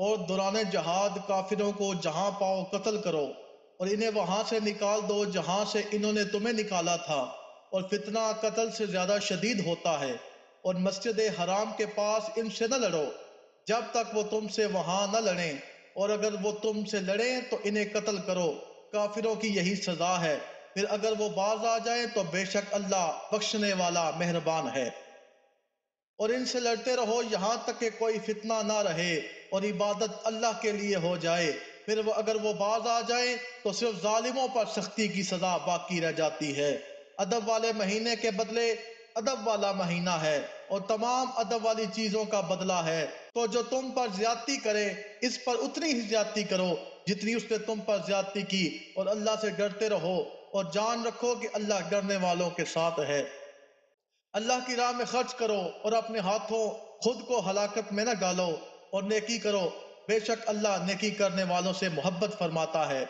اور دوران جہاد کافروں کو جہاں پاؤ قتل کرو، اور انہیں وہاں سے نکال دو جہاں سے انہوں نے تمہیں نکالا تھا، اور فتنہ قتل سے زیادہ شدید ہوتا ہے، اور مسجد حرام کے پاس ان سے نہ لڑو جب تک وہ تم سے وہاں نہ لڑیں، اور اگر وہ تم سے لڑیں تو انہیں قتل کرو، کافروں کی یہی سزا ہے، پھر اگر وہ باز آ جائیں تو بے شک اللہ بخشنے والا مہربان ہے۔ اور ان سے لڑتے رہو یہاں تک کہ کوئی فتنہ نہ رہے اور عبادت اللہ کے لیے ہو جائے، پھر اگر وہ باز آ جائیں تو صرف ظالموں پر سختی کی سزا باقی رہ جاتی ہے۔ ادب والے مہینے کے بدلے ادب والا مہینہ ہے، اور تمام ادب والی چیزوں کا بدلہ ہے، تو جو تم پر زیادتی کرے اس پر اتنی ہی زیادتی کرو جتنی اس نے تم پر زیادتی کی، اور اللہ سے ڈرتے رہو اور جان رکھو کہ اللہ ڈرنے والوں کے ساتھ ہے۔ اللہ کی راہ میں خرچ کرو اور اپنے ہاتھوں خود کو ہلاکت میں نہ ڈالو، اور نیکی کرو، بے شک اللہ نیکی کرنے والوں سے محبت فرماتا ہے۔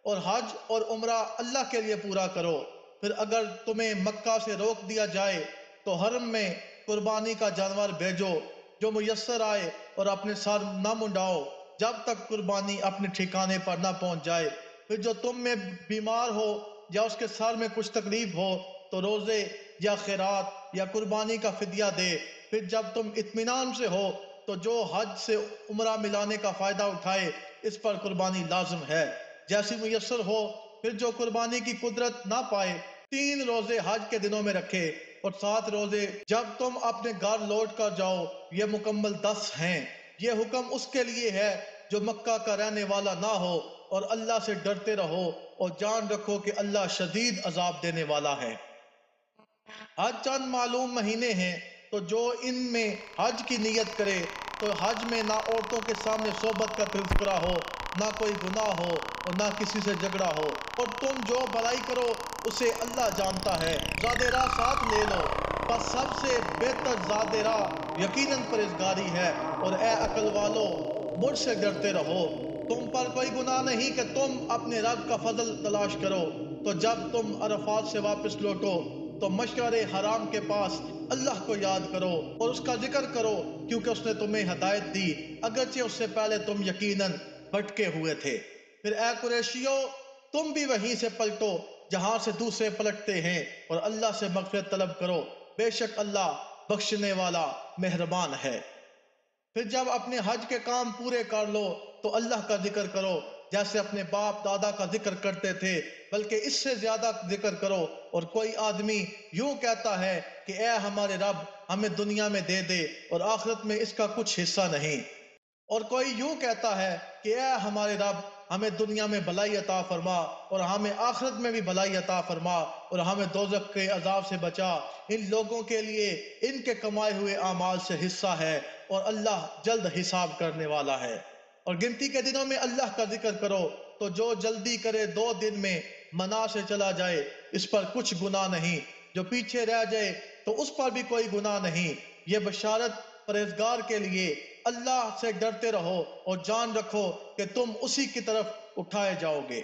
اور حج اور عمرہ اللہ کے لیے پورا کرو، پھر اگر تمہیں مکہ سے روک دیا جائے تو حرم میں قربانی کا جانور بھیجو جو میسر آئے، اور اپنے سر نہ منڈاؤ جب تک قربانی اپنے ٹھکانے پر نہ پہنچ جائے، پھر جو تم میں بیمار ہو یا اس کے سر میں کچھ تکلیف ہو تو روزے یا خیرات یا قربانی کا فدیہ دے، پھر جب تم اطمینان سے ہو تو جو حج سے عمرہ ملانے کا فائدہ اٹھائے اس پر قربانی لازم ہے جیسی میسر ہو، پھر جو قربانی کی قدرت نہ پائے 3 روزے حج کے دنوں میں رکھے اور 7 روزے جب تم اپنے گھر لوٹ کر جاؤ، یہ مکمل 10 ہیں۔ یہ حکم اس کے لیے ہے جو مکہ کا رہنے والا نہ ہو، اور اللہ سے ڈرتے رہو اور جان رکھو کہ اللہ شدید عذاب دینے والا ہے۔ حج چند معلوم مہینے ہیں، تو جو ان میں حج کی نیت کرے تو حج میں نہ عورتوں کے سامنے صحبت کا تذکرہ ہو، نہ کوئی گناہ ہو اور نہ کسی سے جھگڑا ہو، اور تم جو بھلائی کرو اسے اللہ جانتا ہے۔ زاد راہ ساتھ لے لو، پس سب سے بہتر زاد راہ یقیناً پرہیزگاری ہے، اور اے عقل والو مجھ سے ڈرتے رہو۔ تم پر کوئی گناہ نہیں کہ تم اپنے رب کا فضل تلاش کرو، تو جب تم عرفات سے واپس لوٹو تو مشعر حرام کے پاس اللہ کو یاد کرو اور اس کا ذکر کرو، کیونکہ اس نے تمہیں ہدایت دی اگرچہ اس سے پہلے تم یقیناً بھٹکے ہوئے تھے۔ پھر اے قریشیو تم بھی وہیں سے پلٹو جہاں سے دوسرے پلٹتے ہیں، اور اللہ سے مغفرت طلب کرو، بے شک اللہ بخشنے والا مہربان ہے۔ پھر جب اپنے حج کے کام پورے کر لو تو اللہ کا ذکر کرو جیسے اپنے باپ دادا کا ذکر کرتے تھے، بلکہ اس سے زیادہ ذکر کرو۔ اور کوئی آدمی یوں کہتا ہے کہ اے ہمارے رب ہمیں دنیا میں دے دے اور آخرت میں اس کا کچھ حصہ نہیں، اور کوئی یوں کہتا ہے کہ اے ہمارے رب ہمیں دنیا میں بھلائی عطا فرما اور ہمیں آخرت میں بھی بھلائی عطا فرما اور ہمیں دوزخ کے عذاب سے بچا۔ ان لوگوں کے لیے ان کے کمائے ہوئے اعمال سے حصہ ہے، اور اللہ جلد حساب کرنے والا ہے۔ اور گنتی کے دنوں میں اللہ کا ذکر کرو، تو جو جلدی کرے 2 دن میں منا سے چلا جائے اس پر کچھ گناہ نہیں، جو پیچھے رہ جائے تو اس پر بھی کوئی گناہ نہیں۔ یہ بشارت پرہیزگار کے لیے، اللہ سے ڈرتے رہو اور جان رکھو کہ تم اسی کی طرف اٹھائے جاؤ گے۔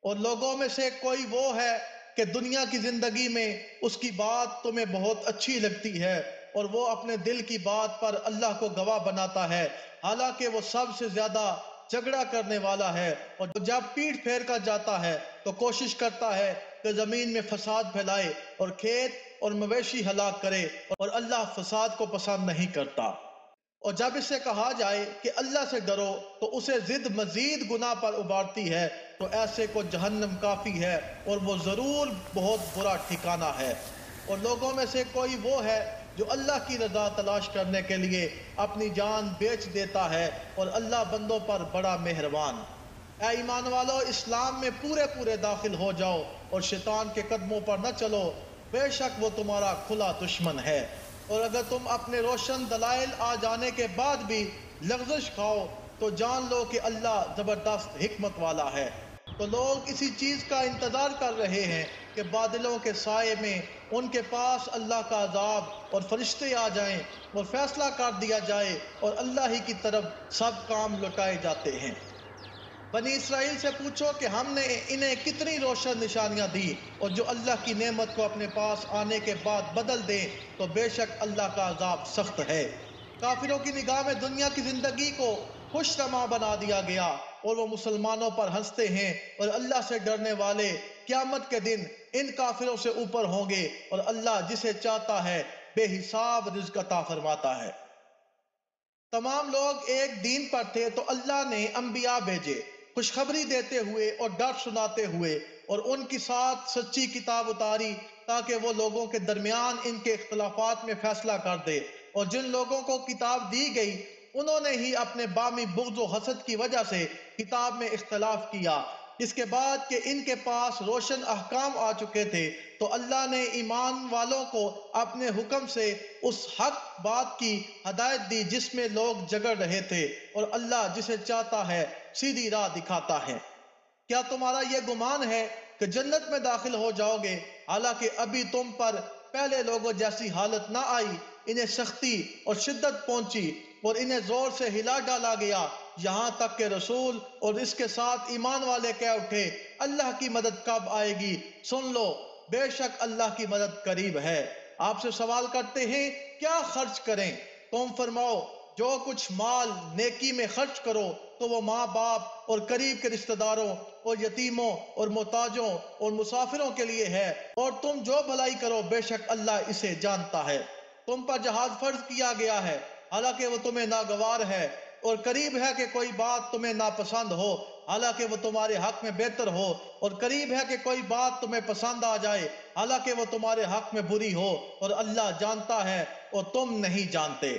اور لوگوں میں سے کوئی وہ ہے کہ دنیا کی زندگی میں اس کی بات تمہیں بہت اچھی لگتی ہے، اور وہ اپنے دل کی بات پر اللہ کو گواہ بناتا ہے، حالانکہ وہ سب سے زیادہ جھگڑا کرنے والا ہے، اور جب پیٹھ پھیر کر جاتا ہے تو کوشش کرتا ہے کہ زمین میں فساد پھیلائے اور کھیت اور مویشی ہلاک کرے، اور اللہ فساد کو پسند نہیں کرتا۔ اور جب اس سے کہا جائے کہ اللہ سے ڈرو تو اسے ضد مزید گناہ پر ابھارتی ہے، تو ایسے کو جہنم کافی ہے اور وہ ضرور بہت برا ٹھکانہ ہے۔ اور لوگوں میں سے کوئی وہ ہے جو اللہ کی رضا تلاش کرنے کے لیے اپنی جان بیچ دیتا ہے، اور اللہ بندوں پر بڑا مہربان۔ اے ایمان والو اسلام میں پورے داخل ہو جاؤ اور شیطان کے قدموں پر نہ چلو، بے شک وہ تمہارا کھلا دشمن ہے۔ اور اگر تم اپنے روشن دلائل آ جانے کے بعد بھی لغزش کھاؤ تو جان لو کہ اللہ زبردست حکمت والا ہے۔ تو لوگ اسی چیز کا انتظار کر رہے ہیں کہ بادلوں کے سائے میں ان کے پاس اللہ کا عذاب اور فرشتے آ جائیں اور فیصلہ کر دیا جائے، اور اللہ ہی کی طرف سب کام لوٹائے جاتے ہیں۔ بنی اسرائیل سے پوچھو کہ ہم نے انہیں کتنی روشن نشانیاں دی، اور جو اللہ کی نعمت کو اپنے پاس آنے کے بعد بدل دیں تو بے شک اللہ کا عذاب سخت ہے۔ کافروں کی نگاہ میں دنیا کی زندگی کو خوش نما بنا دیا گیا اور وہ مسلمانوں پر ہنستے ہیں، اور اللہ سے ڈرنے والے قیامت کے دن ان کافروں سے اوپر ہوں گے، اور اللہ جسے چاہتا ہے بے حساب رزق عطا فرماتا ہے۔ تمام لوگ ایک دین پر تھے تو اللہ نے انبیاء بھیجے، خوشخبری دیتے ہوئے اور ڈر سناتے ہوئے، اور ان کے ساتھ سچی کتاب اتاری تاکہ وہ لوگوں کے درمیان ان کے اختلافات میں فیصلہ کر دے۔ اور جن لوگوں کو کتاب دی گئی انہوں نے ہی اپنے بامی بغض و حسد کی وجہ سے کتاب میں اختلاف کیا، اس کے بعد کہ ان کے پاس روشن احکام آ چکے تھے۔ تو اللہ نے ایمان والوں کو اپنے حکم سے اس حق بات کی ہدایت دی جس میں لوگ جگڑ رہے تھے، اور اللہ جسے چاہتا ہے سیدھی راہ دکھاتا ہے۔ کیا تمہارا یہ گمان ہے کہ جنت میں داخل ہو جاؤ گے، حالانکہ ابھی تم پر پہلے لوگوں جیسی حالت نہ آئی؟ انہیں سختی اور شدت پہنچی اور انہیں زور سے ہلا ڈالا گیا، یہاں تک کہ رسول اور اس کے ساتھ ایمان والے کہہ اٹھے، اللہ کی مدد کب آئے گی؟ سن لو، بے شک اللہ کی مدد قریب ہے۔ آپ سے سوال کرتے ہیں کیا خرچ کریں؟ تم فرماؤ، جو کچھ مال نیکی میں خرچ کرو تو وہ ماں باپ اور قریب کے رشتہ داروں اور یتیموں اور محتاجوں اور مسافروں کے لیے ہے، اور تم جو بھلائی کرو بے شک اللہ اسے جانتا ہے۔ تم پر جہاد فرض کیا گیا ہے، حالانکہ وہ تمہیں ناگوار ہے، اور قریب ہے کہ کوئی بات تمہیں ناپسند ہو، حالانکہ وہ تمہارے حق میں بہتر ہو، اور قریب ہے کہ کوئی بات تمہیں پسند آ جائے، حالانکہ وہ تمہارے حق میں بری ہو، اور اللہ جانتا ہے اور تم نہیں جانتے۔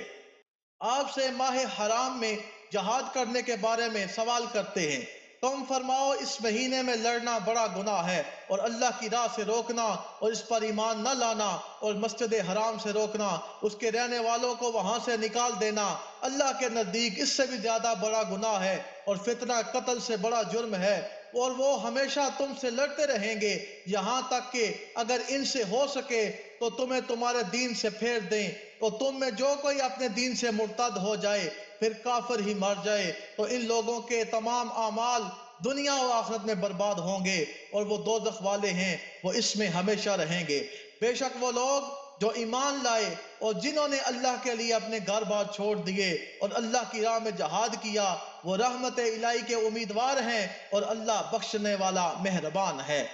آپ سے ماہ حرام میں جہاد کرنے کے بارے میں سوال کرتے ہیں، تم فرماؤ اس مہینے میں لڑنا بڑا گناہ ہے، اور اللہ کی راہ سے روکنا اور اس پر ایمان نہ لانا اور مسجد حرام سے روکنا، اس کے رہنے والوں کو وہاں سے نکال دینا اللہ کے نزدیک اس سے بھی زیادہ بڑا گناہ ہے، اور فتنہ قتل سے بڑا جرم ہے، اور وہ ہمیشہ تم سے لڑتے رہیں گے یہاں تک کہ اگر ان سے ہو سکے تو تمہیں تمہارے دین سے پھیر دیں، تو تم میں جو کوئی اپنے دین سے مرتد ہو جائے پھر کافر ہی مر جائے تو ان لوگوں کے تمام اعمال دنیا و آخرت میں برباد ہوں گے، اور وہ دوزخ والے ہیں، وہ اس میں ہمیشہ رہیں گے۔ بے شک وہ لوگ جو ایمان لائے اور جنہوں نے اللہ کے لیے اپنے گھر بار چھوڑ دیے اور اللہ کی راہ میں جہاد کیا، وہ رحمت الہی کے امیدوار ہیں، اور اللہ بخشنے والا مہربان ہے۔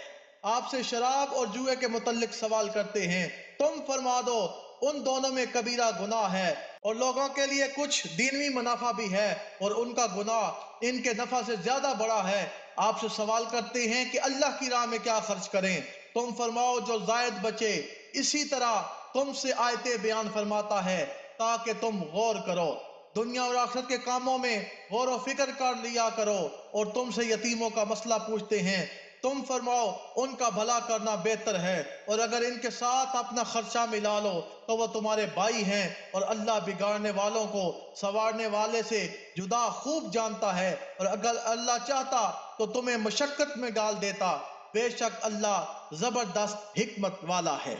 آپ سے شراب اور جوئے کے متعلق سوال کرتے ہیں، تم فرما دو ان دونوں میں کبیرہ گناہ ہے، اور لوگوں کے لیے کچھ دینوی منافع بھی ہے، اور ان کا گناہ ان کے نفع سے زیادہ بڑا ہے۔ آپ سے سوال کرتے ہیں کہ اللہ کی راہ میں کیا خرچ کریں؟ تم فرماؤ جو زائد بچے۔ اسی طرح تم سے آیتیں بیان فرماتا ہے تاکہ تم غور کرو، دنیا اور آخرت کے کاموں میں غور و فکر کر لیا کرو۔ اور تم سے یتیموں کا مسئلہ پوچھتے ہیں، تم فرماؤ ان کا بھلا کرنا بہتر ہے، اور اگر ان کے ساتھ اپنا خرچہ ملا لو تو وہ تمہارے بھائی ہیں، اور اللہ بگاڑنے والوں کو سنوارنے والے سے جدا خوب جانتا ہے، اور اگر اللہ چاہتا تو تمہیں مشقت میں ڈال دیتا، بے شک اللہ زبردست حکمت والا ہے۔